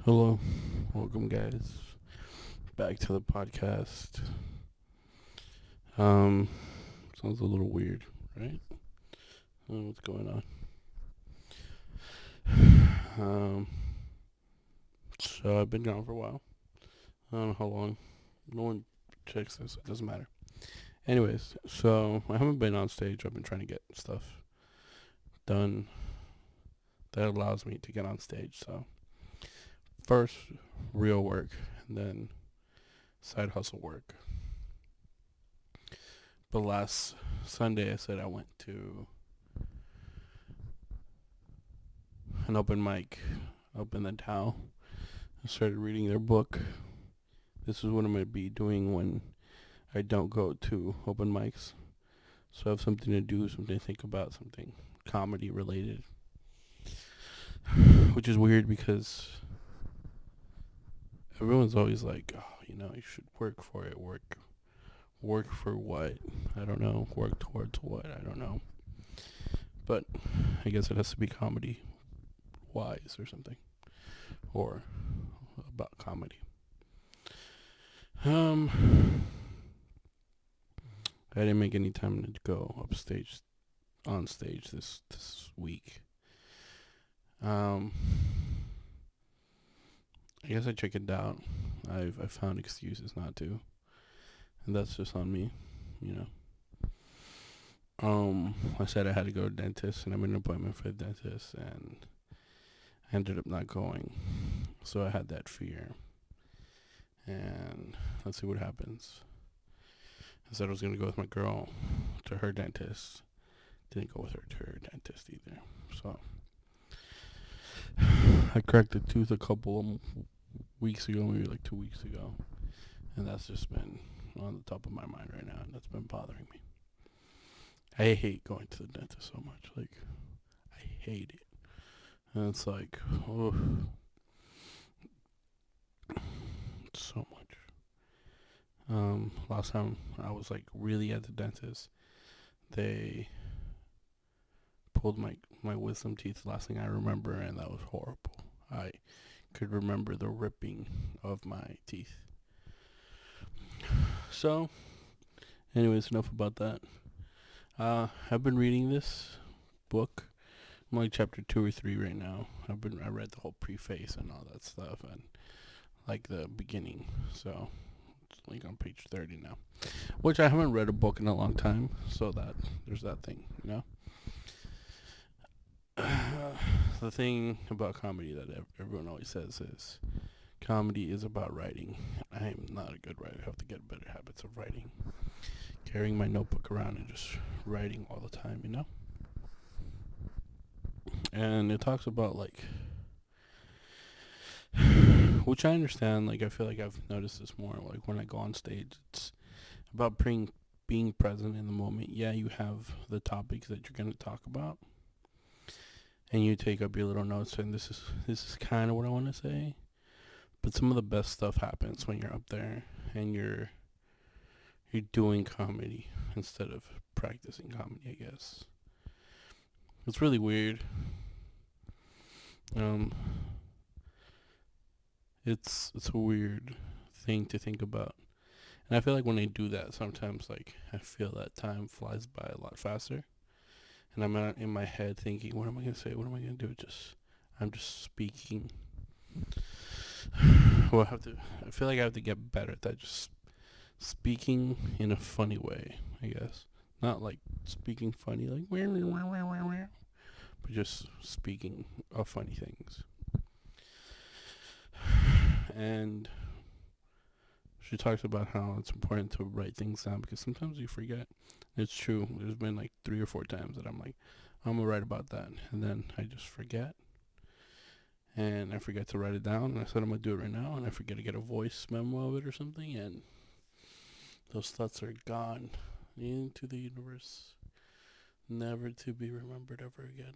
Hello, welcome guys back to the podcast. Um, Sounds a little weird, right? I don't know what's going on. Um, so I've been gone for a while. I don't know how long. No one checks this. It doesn't matter. Anyways, so I haven't been on stage. I've been trying to get stuff done that allows me to get on stage. So first, real work, and then side hustle work. But last Sunday, I said I went to an open mic up in the town. I started reading their book. This is what I'm going to be doing when I don't go to open mics. So I have something to do, something to think about, something comedy related. Which is weird because everyone's always like, oh, you should work for it. Work for what? I don't know. Work towards what? I don't know. But I guess it has to be comedy wise or something. Or about comedy. I didn't make any time to go on stage this week. I guess I chickened out. I found excuses not to, and that's just on me, you know. I said I had to go to the dentist, and I made an appointment for the dentist, and I ended up not going. So I had that fear, and let's see what happens. I said I was gonna go with my girl to her dentist. Didn't go with her to her dentist either. So I cracked a tooth a couple of weeks ago, maybe like 2 weeks ago, and that's just been on the top of my mind right now, and that's been bothering me. I hate going to the dentist so much. Like, I hate it. And it's like, oh, so much. Last time I was like really at the dentist, they pulled my wisdom teeth. Last thing I remember, and that was horrible. I could remember the ripping of my teeth. So, anyways, enough about that. I've been reading this book. I'm like chapter 2 or 3 right now. I read the whole preface and all that stuff, and like the beginning. So it's like on page 30 now, which I haven't read a book in a long time. So that there's that thing, you know. The thing about comedy that everyone always says is comedy is about writing. I am not a good writer. I have to get better habits of writing. Carrying my notebook around and just writing all the time, you know? And it talks about, like, which I understand, like, I feel like I've noticed this more, like, when I go on stage, it's about being present in the moment. Yeah, you have the topics that you're going to talk about, and you take up your little notes, and this is kind of what I want to say. But some of the best stuff happens when you're up there and you're doing comedy instead of practicing comedy, I guess. It's really weird. Um it's a weird thing to think about. And I feel like when I do that sometimes, like, I feel that time flies by a lot faster. And I'm not in my head thinking, what am I gonna say? What am I gonna do? I'm just speaking. Well, I feel like I have to get better at that, just speaking in a funny way, I guess. Not like speaking funny, like, but just speaking of funny things. And she talks about how it's important to write things down because sometimes you forget. It's true. There's been like 3 or 4 times that I'm like, I'm gonna write about that, and then I just forget, and I forget to write it down. And I said I'm gonna do it right now, and I forget to get a voice memo of it or something, and those thoughts are gone into the universe, never to be remembered ever again.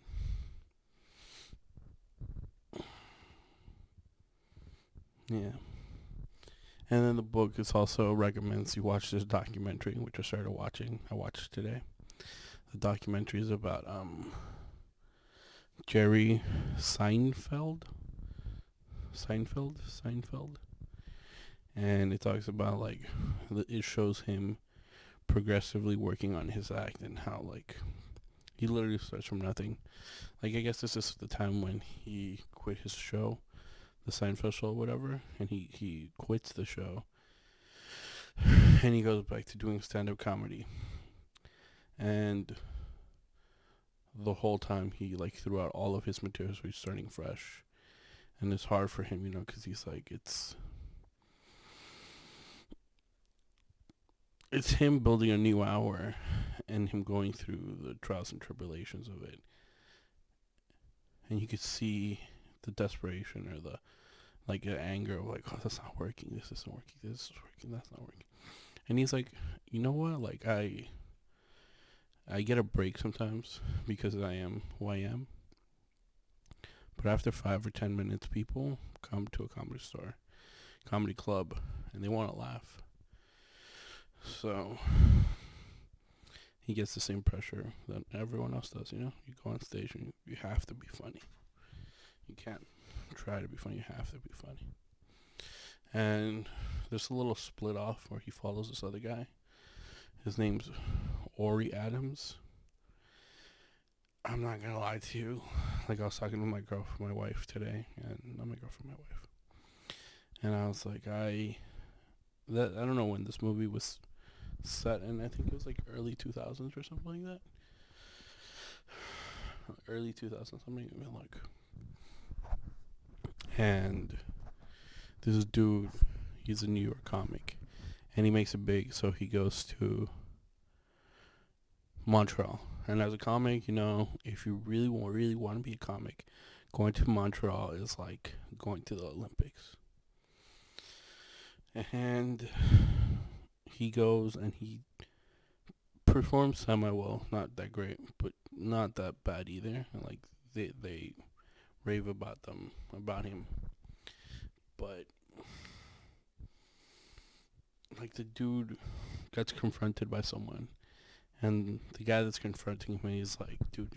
Yeah. And then the book is also recommends you watch this documentary, which I started watching. I watched today. The documentary is about Jerry Seinfeld. Seinfeld, and it talks about like it shows him progressively working on his act and how like he literally starts from nothing. Like I guess this is the time when he quit his show, the Seinfeld show, or whatever, and he quits the show and he goes back to doing stand up comedy. And the whole time he like threw out all of his materials, so he's starting fresh, and it's hard for him, because he's like it's him building a new hour and him going through the trials and tribulations of it, and you could see the desperation or the like the anger of like, oh, that's not working, this isn't working, this is working, that's not working. And he's like, you know what, like I get a break sometimes because I am who I am, but after 5 or 10 minutes people come to a comedy club, and they want to laugh. So he gets the same pressure that everyone else does. You go on stage and you have to be funny. You can't try to be funny, you have to be funny. And there's a little split off where he follows this other guy. His name's Ori Adams. I'm not gonna lie to you. Like, I was talking to my wife today, and not my girlfriend, my wife. And I was like, I don't know when this movie was set in. I think it was like early 2000s or something like that. Early 2000s, something like. And this dude, he's a New York comic, and he makes it big, so he goes to Montreal. And as a comic, if you really want to be a comic, going to Montreal is like going to the Olympics. And he goes and he performs semi-well, not that great, but not that bad either. And like they rave about him, but like the dude gets confronted by someone, and the guy that's confronting him, he's like, dude,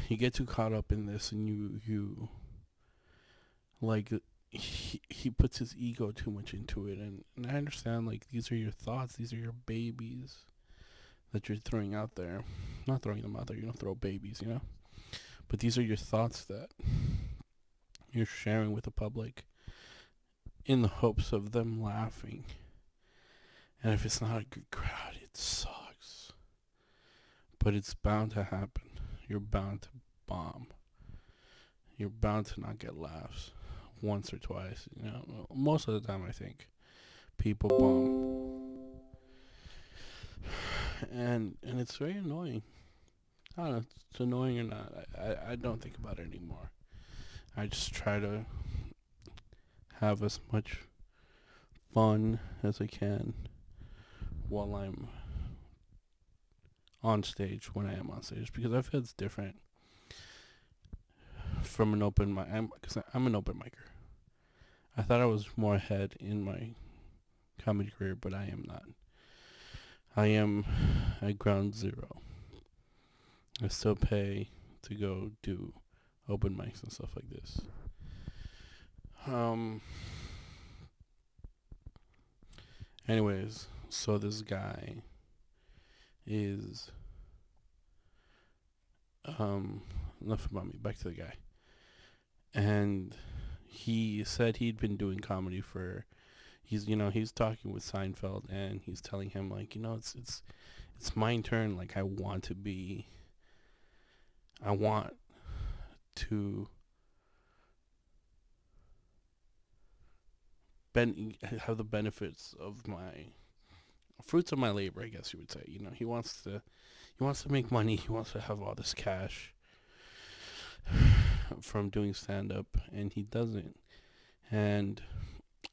you get too caught up in this, and you like, he puts his ego too much into it, and I understand, like, these are your thoughts, these are your babies that you're throwing out there. Not throwing them out there, you don't throw babies, but these are your thoughts that you're sharing with the public in the hopes of them laughing. And if it's not a good crowd, it sucks. But it's bound to happen. You're bound to bomb. You're bound to not get laughs once or twice. Most of the time, I think people bomb, and it's very annoying. I don't know if it's annoying or not. I don't think about it anymore. I just try to have as much fun as I can while I'm on stage, when I am on stage, because I feel it's different from an open mic, because I'm an open micer. I thought I was more ahead in my comedy career, but I am not. I am at ground zero. I still pay to go do open mics and stuff like this. Anyways, so this guy is enough about me. Back to the guy. And he said he'd been doing comedy for, he's talking with Seinfeld, and he's telling him, like, it's my turn. Like, I want to have the benefits of my fruits of my labor, I guess you would say. He wants to make money. He wants to have all this cash from doing stand up, and he doesn't. And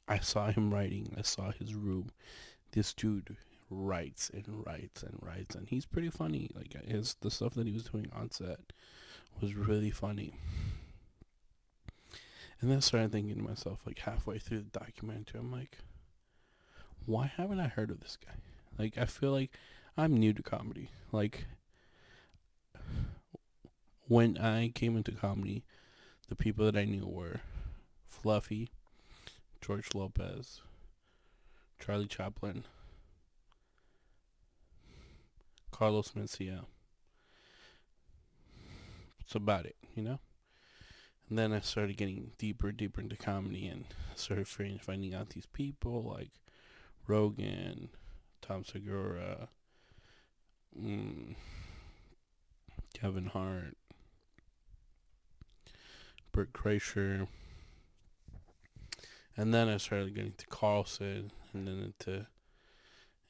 I saw him writing. I saw his room. This dude writes and writes and writes, and he's pretty funny. Like, the stuff that he was doing on set was really funny. And then I started thinking to myself, like, halfway through the documentary, I'm like, why haven't I heard of this guy? Like, I feel like I'm new to comedy. Like, when I came into comedy, The people that I knew were Fluffy, George Lopez, Charlie Chaplin, Carlos Mencia. That's about it, you know? And then I started getting deeper, deeper into comedy and started finding out these people like Rogan, Tom Segura, Kevin Hart, Bert Kreischer. And then I started getting to Carlson and then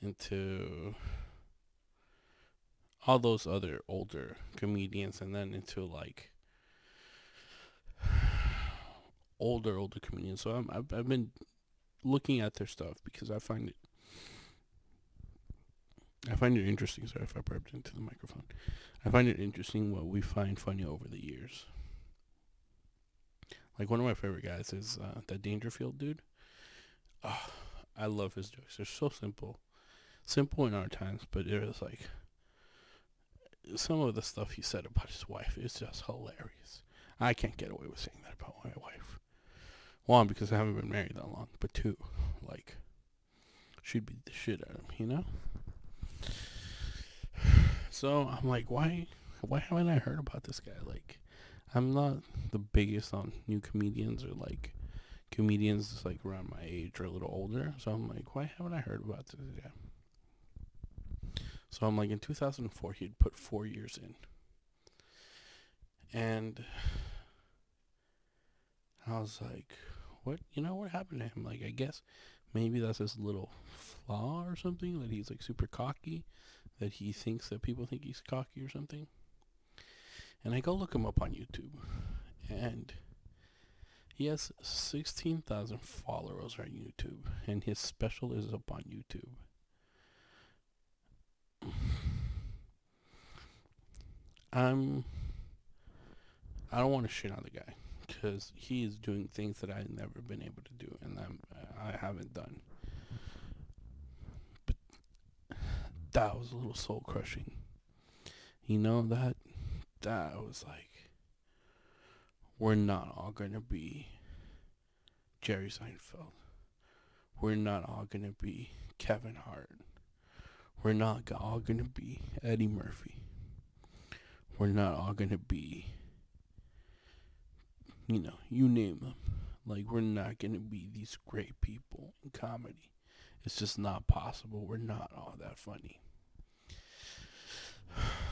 into all those other older comedians and then into like older comedians. So I've been looking at their stuff because I find it interesting. Sorry if I burped into the microphone. I find it interesting what we find funny over the years. Like one of my favorite guys is that Dangerfield dude. Oh, I love his jokes. They're so simple in our times, but it was like some of the stuff he said about his wife is just hilarious. I can't get away with saying that about my wife. One, because I haven't been married that long, but two, like, she'd beat the shit out of him, you know? So I'm like, why haven't I heard about this guy? Like, I'm not the biggest on new comedians or like comedians like around my age or a little older. So I'm like, why haven't I heard about this guy? So I'm like, in 2004, he'd put 4 years in. And I was like, what happened to him? Like, I guess maybe that's his little flaw or something, that he's like super cocky, that he thinks that people think he's cocky or something. And I go look him up on YouTube, and he has 16,000 followers on YouTube, and his special is up on YouTube. I don't want to shit on the guy because he is doing things that I've never been able to do, and I haven't done. But that was a little soul crushing. You know, that was like, we're not all gonna be Jerry Seinfeld. We're not all gonna be Kevin Hart. We're not all gonna be Eddie Murphy. We're not all gonna be, you name them. Like, we're not gonna be these great people in comedy. It's just not possible. We're not all that funny.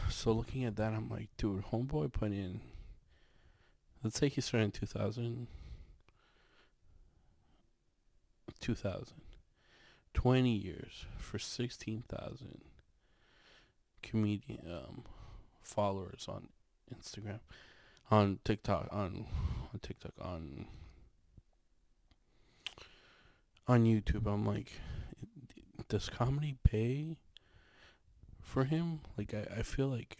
So looking at that, I'm like, dude, homeboy put in, let's say he started in 2000, 20 years for 16,000 comedian followers on Instagram, on TikTok, on YouTube. I'm like, does comedy pay for him? Like, I feel like,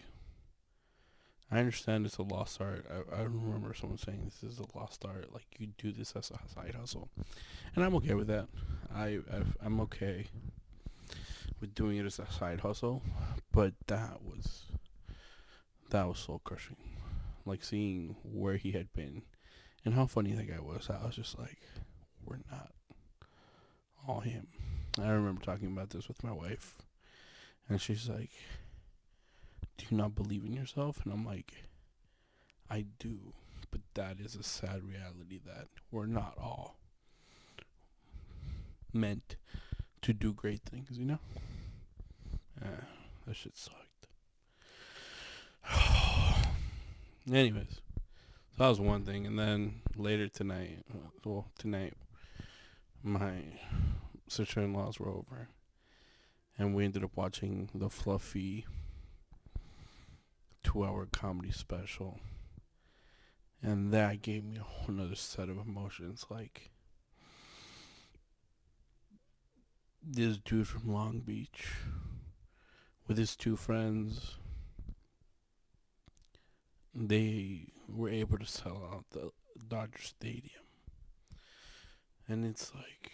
I understand it's a lost art. I remember someone saying this is a lost art. Like, you do this as a side hustle, and I'm okay with that. I'm okay with doing it as a side hustle, but that was soul crushing. Like, seeing where he had been and how funny that guy was. I was just like, we're not all him. I remember talking about this with my wife, and she's like, do you not believe in yourself? And I'm like, I do, but that is a sad reality that we're not all meant to do great things, you know? That shit sucked. Anyways, so that was one thing, and then later tonight, my sister-in-laws were over, and we ended up watching the Fluffy 2-hour comedy special, and that gave me a whole nother set of emotions. Like, this dude from Long Beach with his two friends, they were able to sell out the Dodger Stadium, and it's like,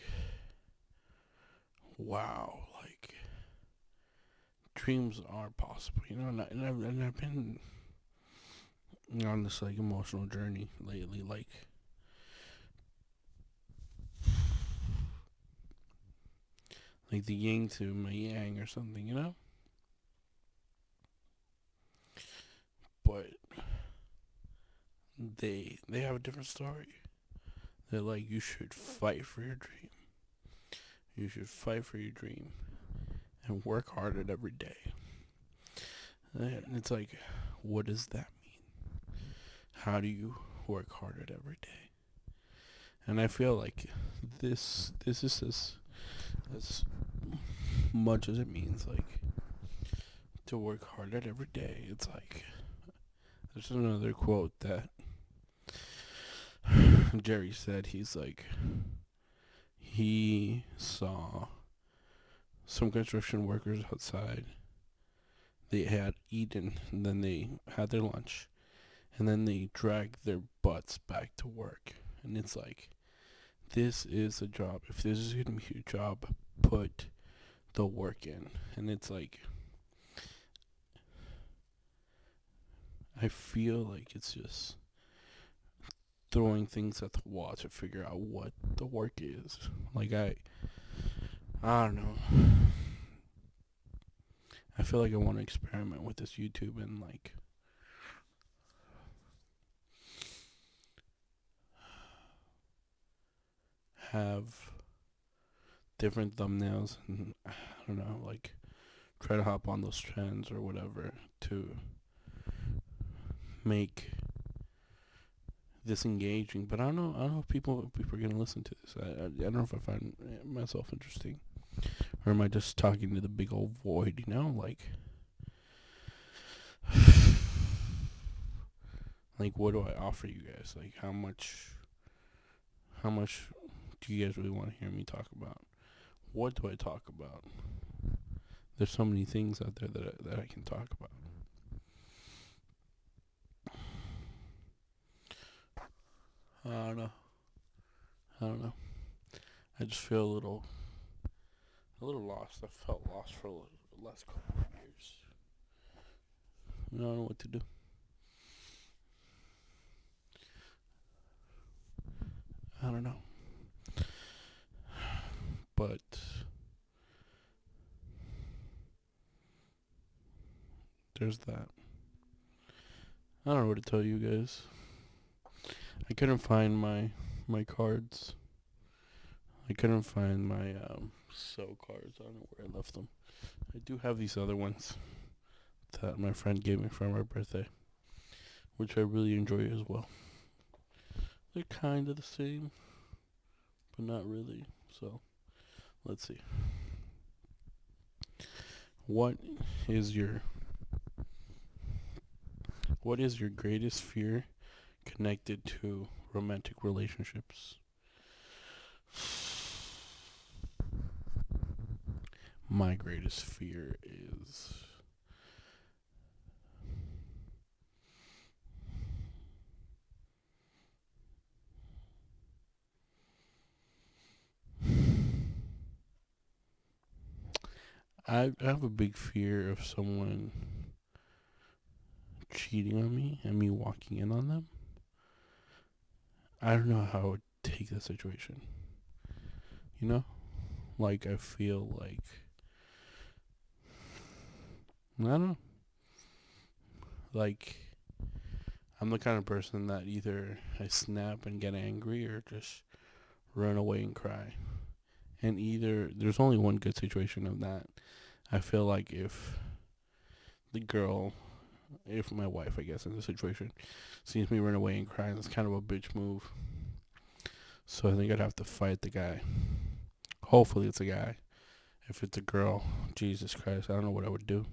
wow, like, dreams are possible, you know. And I've been on this like emotional journey lately, like the yin to my yang or something, you know. But they have a different story. They're like, you should fight for your dream. You should fight for your dream and work hard at every day. And it's like, what does that mean? How do you work hard at every day? And I feel like this is as much as it means like to work hard at every day. It's like there's another quote that Jerry said. He's like, he saw some construction workers outside. They had eaten, and then they had their lunch, and then they dragged their butts back to work. And it's like, this is a job. If this is gonna be a job, put the work in. And it's like, I feel like it's just throwing things at the wall to figure out what the work is. Like I don't know. I feel like I want to experiment with this YouTube and like have different thumbnails and I don't know, like try to hop on those trends or whatever to make this engaging. But I don't know if people are gonna listen to this. I don't know if I find myself interesting, or am I just talking to the big old void? You know, like what do I offer you guys? Like how much do you guys really want to hear me talk about? What do I talk about? There's so many things out there that I can talk about. I don't know. I don't know. I just feel a little lost. I felt lost for the last couple of years. I don't know what to do. I don't know. But there's that. I don't know what to tell you guys. I couldn't find my cards. I couldn't find my so cards. I don't know where I left them. I do have these other ones that my friend gave me for my birthday, which I really enjoy as well. They're kind of the same, but not really. So let's see. What is your what is your greatest fear connected to romantic relationships? My greatest fear is I have a big fear of someone cheating on me and me walking in on them. I don't know how I would take that situation. You know? Like I feel like I don't know. Like I'm the kind of person that either I snap and get angry or just run away and cry. And either there's only one good situation of that. I feel like the girl, if my wife, I guess, in the situation, sees me run away and cry, it's kind of a bitch move. So I think I'd have to fight the guy. Hopefully it's a guy. If it's a girl, Jesus Christ, I don't know what I would do.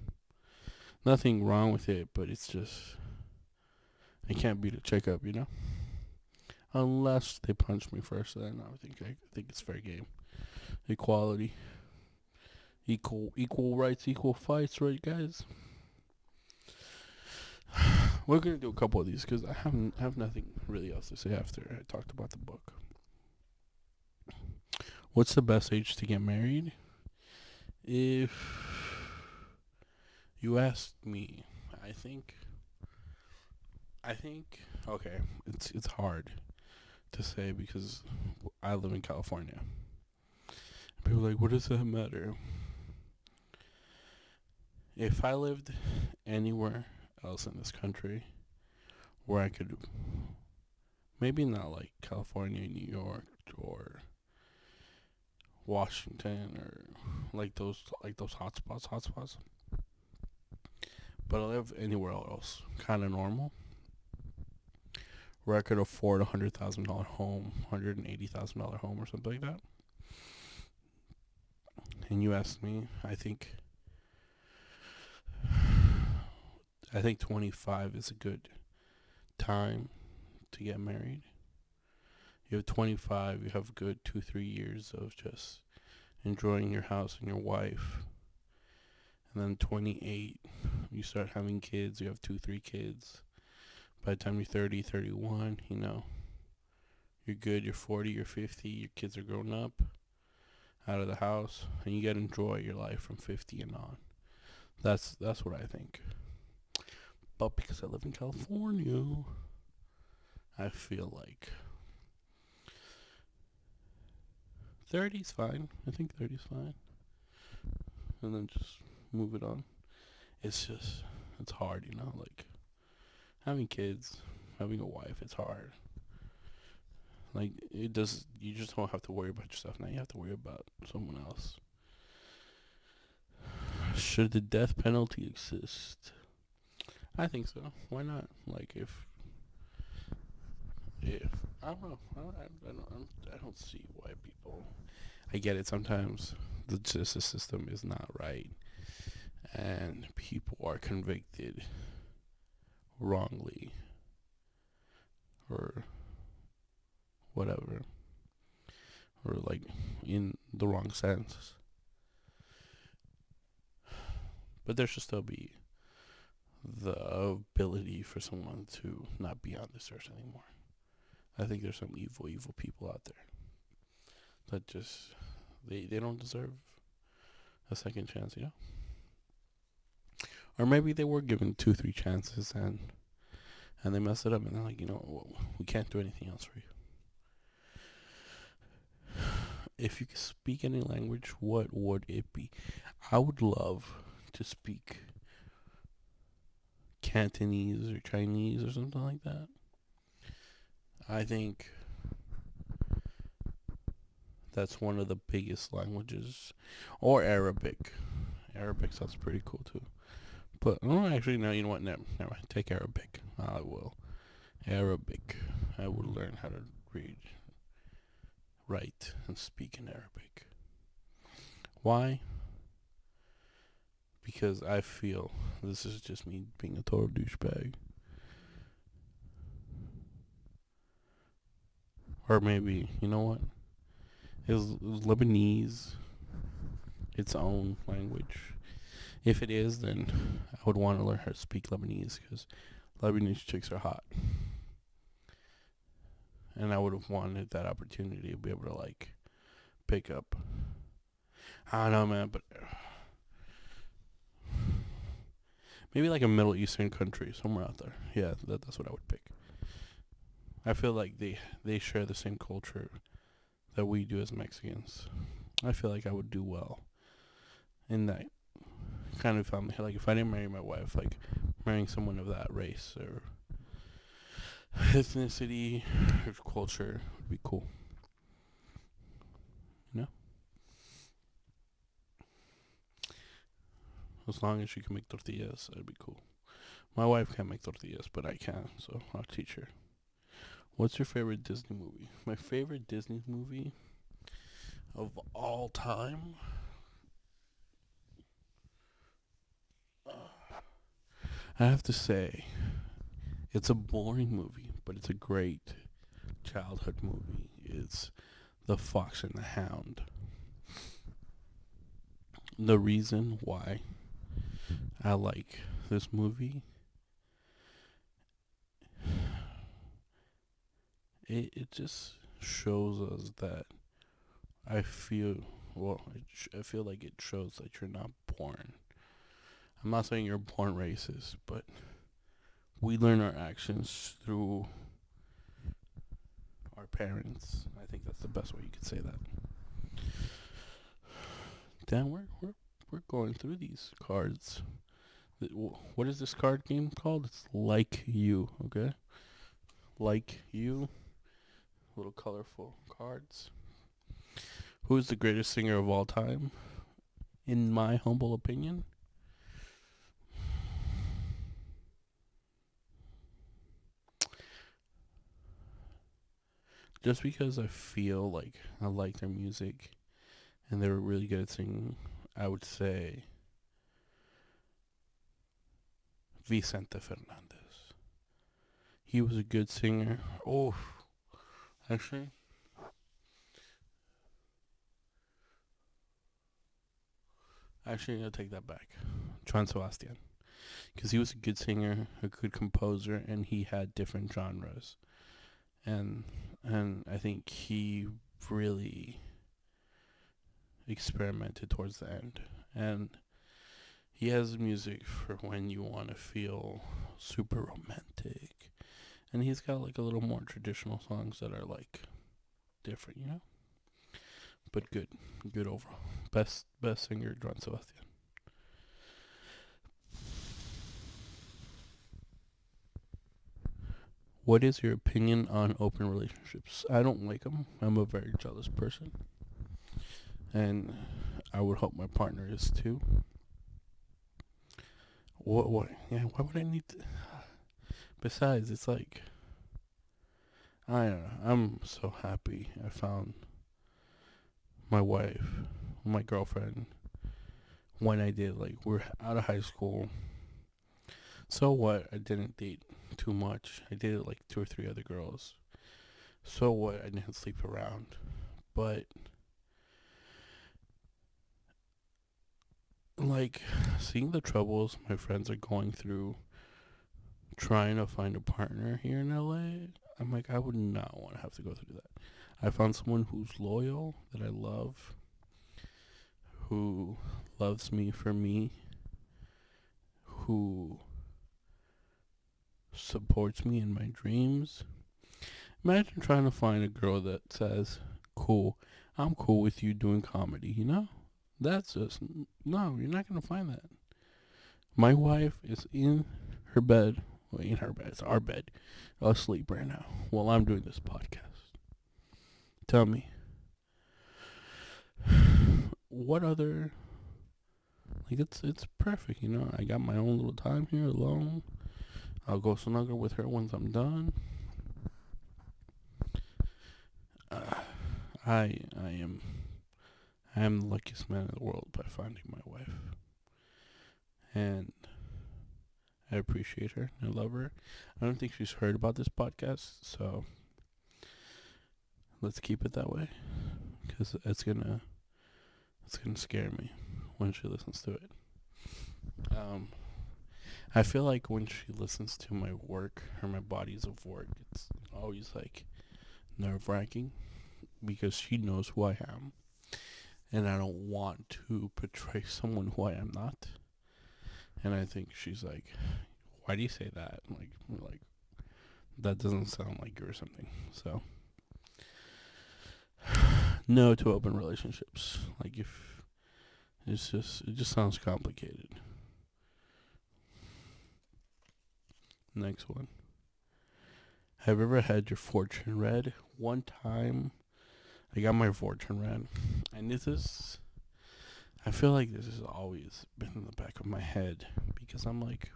Nothing wrong with it, but it's just I can't beat a chick up, you know. Unless they punch me first, then I think it's fair game. Equality, equal rights, equal fights, right, guys? We're gonna do a couple of these because I have nothing really else to say after I talked about the book. What's the best age to get married? If you asked me, I think I think okay, it's hard to say because I live in California. People are like, what does that matter? If I lived anywhere else in this country where I could, maybe not like California, New York, or Washington, or like those hotspots. But I live anywhere else, kind of normal, where I could afford $100,000 home, $180,000 home, or something like that. And you asked me, I think 25 is a good time to get married. You have 25, you have good 2-3 years of just enjoying your house and your wife. And then 28, you start having kids, you have 2-3 kids. By the time you're 30, 31, you're good, you're 40, you're 50, your kids are grown up, out of the house, and you get to enjoy your life from 50 and on. That's what I think. But because I live in California, I feel like 30's fine. I think 30's fine. And then just move it on. It's hard, like having kids, having a wife, it's hard. Like you just don't have to worry about yourself. Now you have to worry about someone else. Should the death penalty exist? I think so. Why not? Like if I don't know. I don't see why people. I get it. Sometimes the justice system is not right, and people are convicted wrongly or whatever, or like in the wrong sense. But there should still be the ability for someone to not be on this earth anymore. I think there's some evil people out there that just they don't deserve a second chance. Or maybe they were given 2-3 chances and they messed it up and they're like, we can't do anything else for you. If you could speak any language, what would it be? I would love to speak Cantonese or Chinese or something like that. I think that's one of the biggest languages. Or Arabic. Arabic sounds pretty cool too. But actually, no. You know what? Never mind. Take Arabic. I will. Arabic. I will learn how to read, write, and speak in Arabic. Why? Because I feel this is just me being a total douchebag. Or maybe, you know what? Is Lebanese its own language? If it is, then I would want to learn how to speak Lebanese because Lebanese chicks are hot. And I would have wanted that opportunity to be able to, pick up. I don't know, man, but maybe like a Middle Eastern country, somewhere out there. Yeah, that's what I would pick. I feel like they share the same culture that we do as Mexicans. I feel like I would do well in that kind of family. Like if I didn't marry my wife, like marrying someone of that race or ethnicity or culture would be cool. You know? As long as she can make tortillas, that'd be cool. My wife can't make tortillas, but I can, so I'll teach her. What's your favorite Disney movie? My favorite Disney movie of all time? I have to say, it's a boring movie, but it's a great childhood movie. It's The Fox and the Hound. The reason why I like this movie, it just shows us that I feel, I feel like it shows that you're not born. I'm not saying you're born racist, but we learn our actions through our parents. I think that's the best way you could say that. Dan, we're going through these cards. What is this card game called? It's Like You, okay? Like You. Little colorful cards. Who is the greatest singer of all time? In my humble opinion, just because I feel like I like their music and they were really good at singing, I would say Vicente Fernandez. He was a good singer. Oh, actually, I'll take that back. Juan Sebastian, because he was a good singer, a good composer, and he had different genres, and I think he really experimented towards the end, and he has music for when you want to feel super romantic, and he's got like a little more traditional songs that are like different, you know. But good overall. Best singer, Juan Sebastian. What is your opinion on open relationships? I don't like them. I'm a very jealous person, and I would hope my partner is too. What? What? Yeah. Why would I need to? Besides, it's like I don't know. I'm so happy I found my wife, my girlfriend. When I did, like, we're out of high school. So what? I didn't date too much. I dated like two or three other girls. So what? I didn't sleep around. But like seeing the troubles my friends are going through trying to find a partner here in LA, I'm like, I would not want to have to go through that. I found someone who's loyal, that I love, who loves me for me, who supports me in my dreams. Imagine trying to find a girl that says, cool, I'm cool with you doing comedy, you know? That's just, no, you're not going to find that. My wife is in her bed, well, in her bed, it's our bed, asleep right now while I'm doing this podcast. Tell me, what other, like, it's perfect, you know? I got my own little time here alone. I'll go snuggle with her once I'm done. Uh, I am the luckiest man in the world by finding my wife, and I appreciate her. I love her. I don't think she's heard about this podcast, so let's keep it that way, because it's gonna scare me when she listens to it. Um, I feel like when she listens to my work or my bodies of work, it's always like nerve wracking because she knows who I am, and I don't want to portray someone who I am not. And I think she's like, "Why do you say that? Like that doesn't sound like you or something." So, no to open relationships. Like if it just sounds complicated. Next one. Have you ever had your fortune read? One time, I got my fortune read, and I feel like this has always been in the back of my head because I'm like,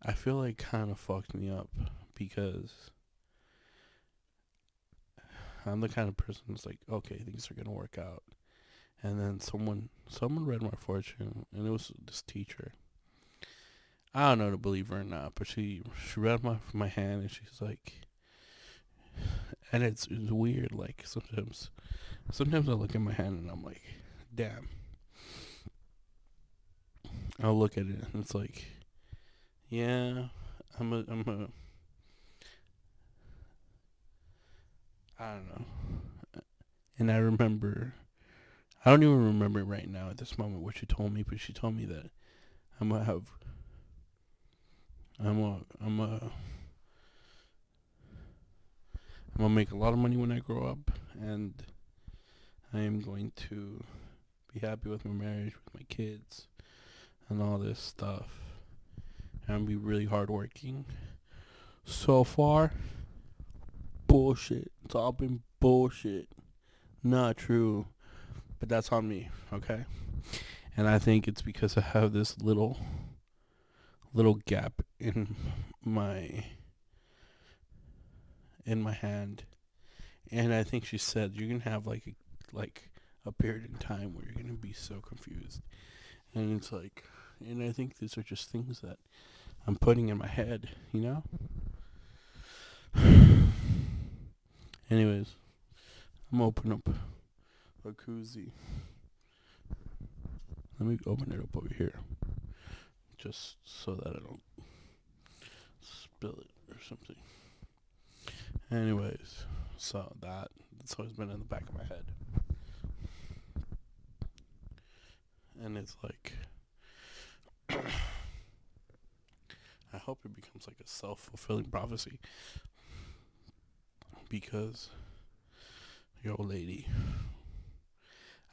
I feel like kind of fucked me up because I'm the kind of person that's like, okay, things are gonna work out, and then someone read my fortune, and it was this teacher. I don't know to believe her or not, but she read my hand, and she's like, and it's weird. Like sometimes I look at my hand and I'm like, damn. I'll look at it and it's like, yeah, I'm a I don't know. And I remember, I don't even remember right now at this moment what she told me, but she told me that I'm gonna have I'm a I'm a I'm gonna make a lot of money when I grow up, and I am going to be happy with my marriage, with my kids, and all this stuff. And I'm gonna be really hardworking. So far, bullshit. It's all been bullshit. Not true. But that's on me, okay? And I think it's because I have this little gap my in my hand. And I think she said you're gonna have like a period in time where you're gonna be so confused. And it's like, and I think these are just things that I'm putting in my head, you know? Anyways, I'm gonna open up a koozie. Let me open it up over here, just so that I don't spill it or something. Anyways, so that's always been in the back of my head, and it's like, I hope it becomes like a self-fulfilling prophecy, because yo, lady,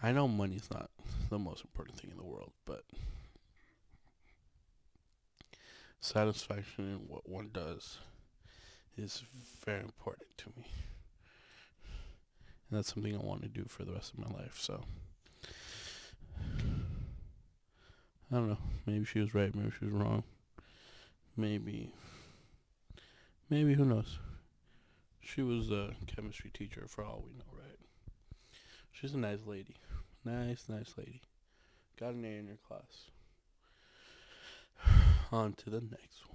I know money's not the most important thing in the world, but satisfaction in what one does is very important to me. And that's something I want to do for the rest of my life. So, I don't know. Maybe she was right. Maybe she was wrong. Maybe, who knows? She was a chemistry teacher for all we know, right? She's a nice lady. Nice lady. Got an A in her class. On to the next one.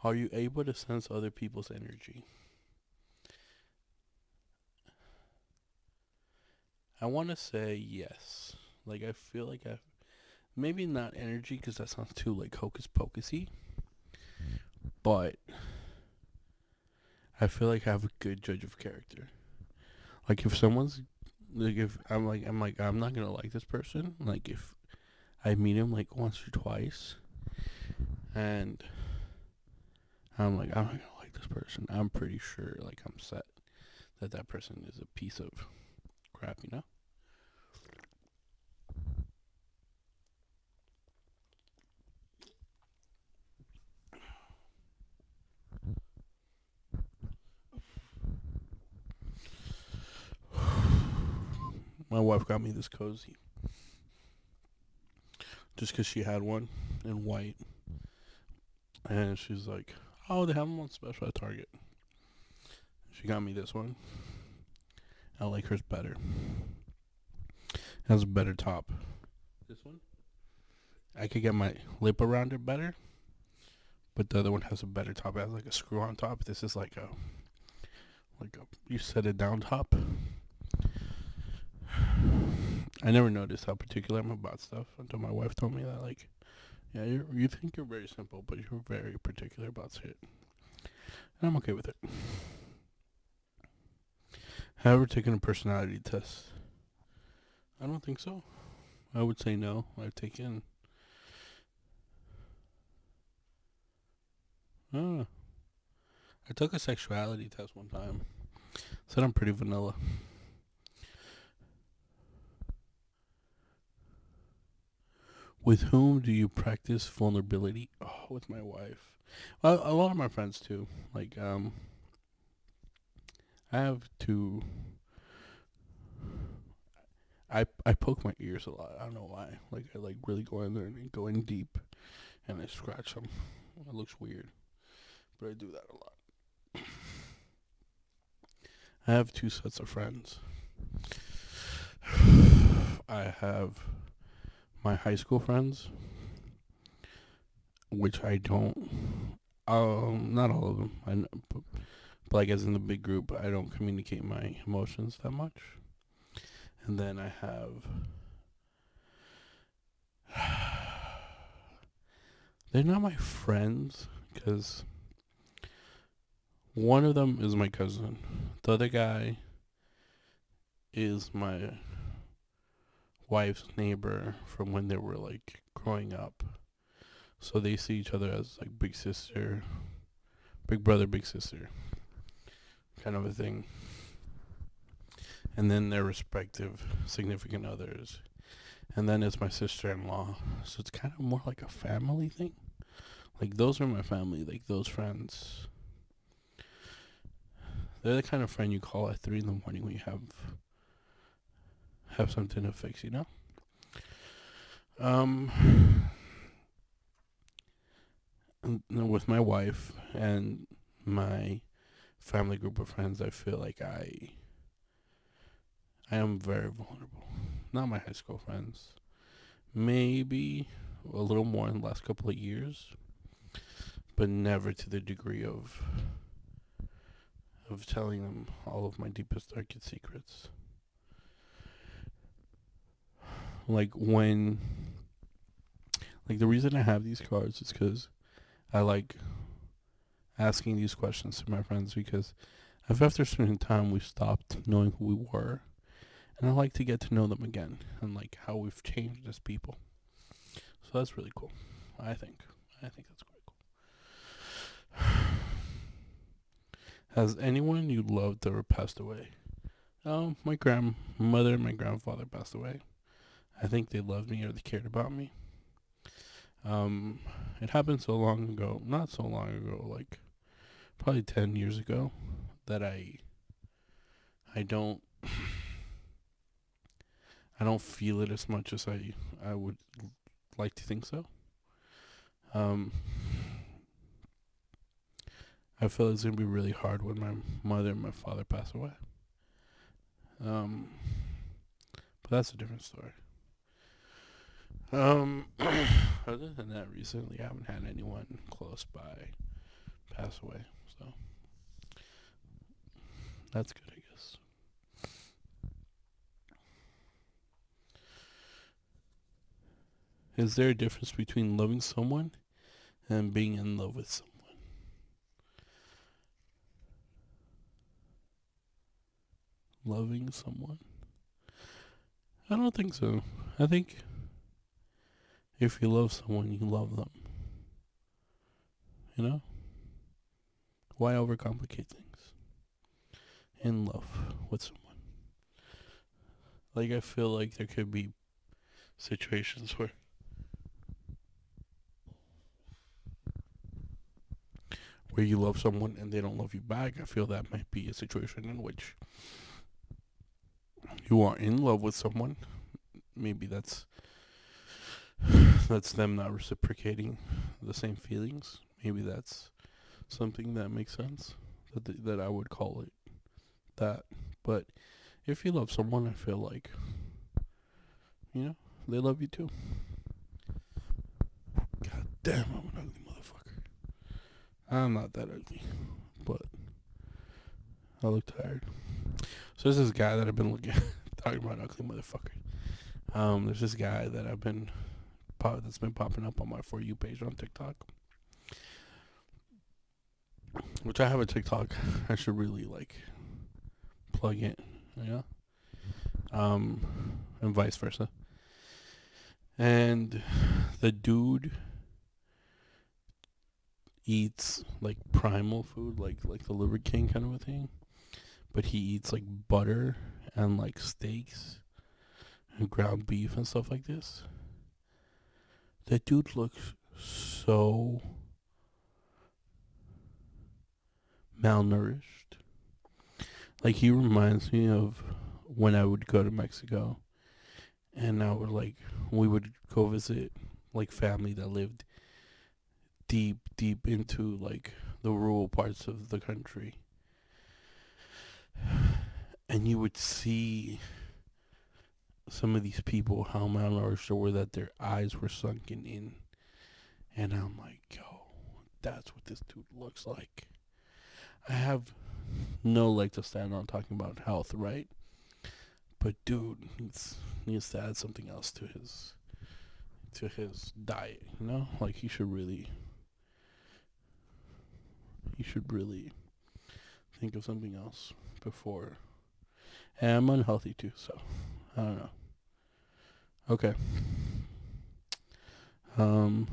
Are you able to sense other people's energy? I want to say yes. Like, I feel like maybe not energy because that sounds too like hocus pocusy, but I feel like I have a good judge of character. Like, if someone's like, if I'm not gonna like this person. Like, if I meet him like once or twice, and I'm like, I'm not gonna like this person, I'm pretty sure, like, I'm set that person is a piece of crap, you know? My wife got me this cozy just because she had one in white, and she's like, "Oh, they have them on special at Target." She got me this one. I like hers better. It has a better top. This one, I could get my lip around it better, but the other one has a better top. It has like a screw on top. This is like a you set it down top. I never noticed how particular I'm about stuff until my wife told me that, like, yeah, you think you're very simple, but you're very particular about shit. And I'm okay with it. Have you ever taken a personality test? I don't think so. I would say no. I've taken. Uh, I took a sexuality test one time. Said I'm pretty vanilla. With whom do you practice vulnerability? Oh, with my wife. Well, a lot of my friends too. Like, I have two. I poke my ears a lot. I don't know why. Like, I like really go in there and go in deep, and I scratch them. It looks weird, but I do that a lot. I have two sets of friends. I have my high school friends, which I don't. Not all of them. But like, as in the big group, I don't communicate my emotions that much. And then I have. They're not my friends because one of them is my cousin. The other guy is my wife's neighbor from when they were like growing up. So they see each other as like big sister, big brother, big sister kind of a thing. And then their respective significant others. And then it's my sister-in-law. So it's kind of more like a family thing. Like those are my family, like those friends. They're the kind of friend you call at 3 in the morning when you have something to fix, you know? With my wife and my family group of friends, I feel like I am very vulnerable. Not my high school friends. Maybe a little more in the last couple of years, but never to the degree of telling them all of my deepest, darkest secrets. Like the reason I have these cards is because I like asking these questions to my friends because if after a certain time we stopped knowing who we were, and I like to get to know them again and like how we've changed as people. So that's really cool. I think that's quite cool. Has anyone you loved ever passed away? Oh, my grandmother and my grandfather passed away. I think they loved me or they cared about me. Um, it happened so long ago, not so long ago, like probably 10 years ago, that I don't I don't feel it as much as I would like to think so. Um, I feel it's gonna be really hard when my mother and my father pass away. Um, but that's a different story. Other than that, recently I haven't had anyone close by pass away, so that's good, I guess. Is there a difference between loving someone and being in love with someone? Loving someone? I don't think so. I think if you love someone, you love them. You know? Why overcomplicate things? In love with someone. Like, I feel like there could be situations where you love someone and they don't love you back. I feel that might be a situation in which you are in love with someone. Maybe that's them not reciprocating the same feelings. Maybe that's something that makes sense. That I would call it that. But if you love someone, I feel like they love you too. God damn, I'm an ugly motherfucker. I'm not that ugly, but I look tired. So there's this guy that I've been looking talking about ugly motherfucker. There's this guy that that's been popping up on my For You page on TikTok. Which I have a TikTok. I should really like plug it, yeah. And vice versa. And the dude eats like primal food, like the Liver King kind of a thing. But he eats like butter and like steaks and ground beef and stuff like this. That dude looks so malnourished. Like he reminds me of when I would go to Mexico and we would go visit like family that lived deep into like the rural parts of the country. And you would see some of these people how malnourished they were, that their eyes were sunken in. And I'm like, yo, that's what this dude looks like. I have no leg to stand on talking about health, right? But dude needs to add something else to his diet, you know? Like he should really think of something else before. And I'm unhealthy too, so I don't know. Okay. Um,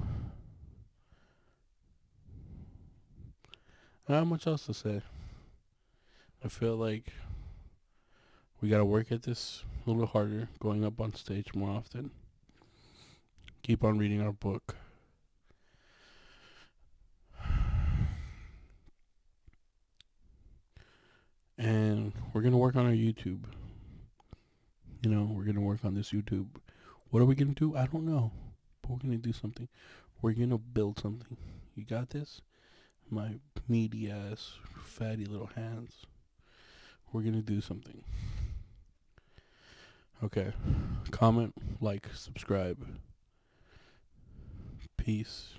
not much else to say. I feel like we gotta work at this a little harder, going up on stage more often. Keep on reading our book. And we're gonna work on our YouTube. We're gonna work on this YouTube. What are we gonna do? I don't know. But we're gonna do something. We're gonna build something. You got this? My meaty ass, fatty little hands. We're gonna do something. Okay. Comment, like, subscribe. Peace.